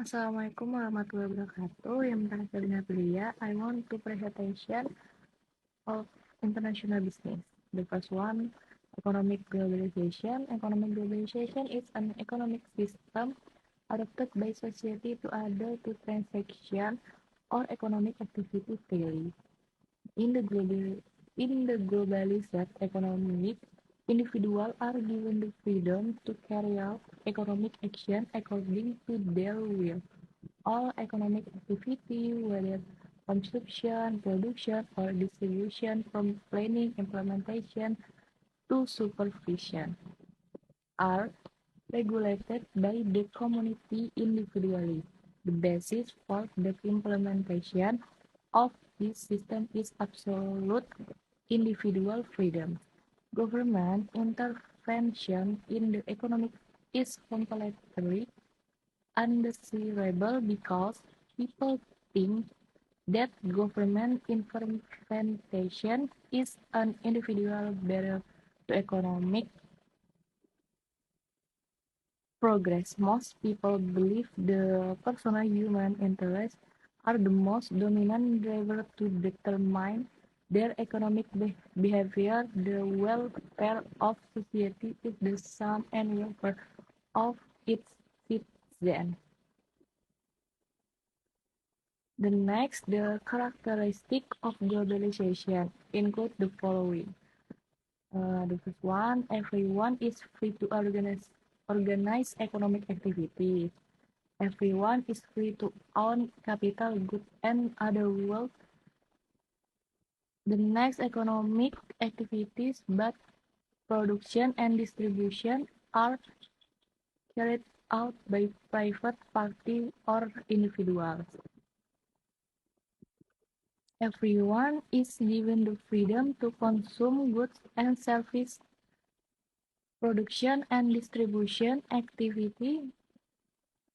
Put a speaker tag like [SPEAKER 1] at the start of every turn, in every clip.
[SPEAKER 1] Assalamualaikum warahmatullahi wabarakatuh. Yang pertama Belia, I want to presentation of international business. The first one, economic globalization. Economic globalization is an economic system adopted by society to adhere to transaction or economic activity daily. In the globalized economy, individuals are given the freedom to carry out economic action according to their will. All economic activity, whether consumption, production, or distribution, from planning, implementation, to supervision, are regulated by the community individually. The basis for the implementation of this system is absolute individual freedom. Government intervention in the economy is completely undesirable because people think that government intervention is an individual barrier to economic progress. Most people believe the personal human interests are the most dominant driver to determine their economic behavior. The welfare of society is the sum and welfare of its citizens. The characteristic of globalization include the following. The first one, everyone is free to organize economic activities. Everyone is free to own capital, goods, and other wealth. The next, economic activities, but production and distribution are carried out by private party or individuals. Everyone is given the freedom to consume goods and services. Production and distribution activity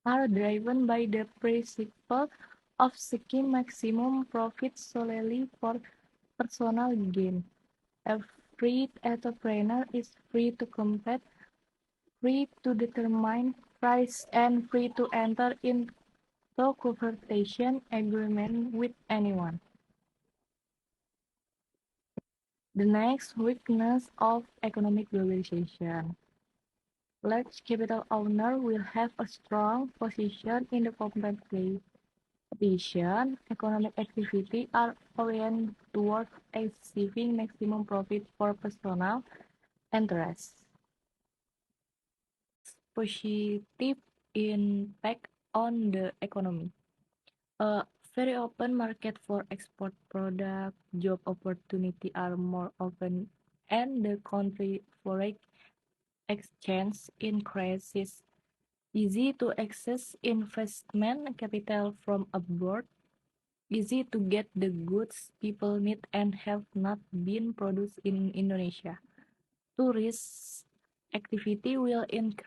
[SPEAKER 1] are driven by the principle of seeking maximum profit solely for personal gain. Every entrepreneur is free to compete, free to determine price, and free to enter into cooperation agreement with anyone. The next, weakness of economic globalization. Large capital owners will have a strong position in the competition. Economic activity are oriented towards achieving maximum profit for personal interests. Positive impact on the economy. A very open market for export products, job opportunities are more open, and the country foreign exchange increases. Easy to access investment capital from abroad. Easy to get the goods people need and have not been produced in Indonesia. Tourist activity will increase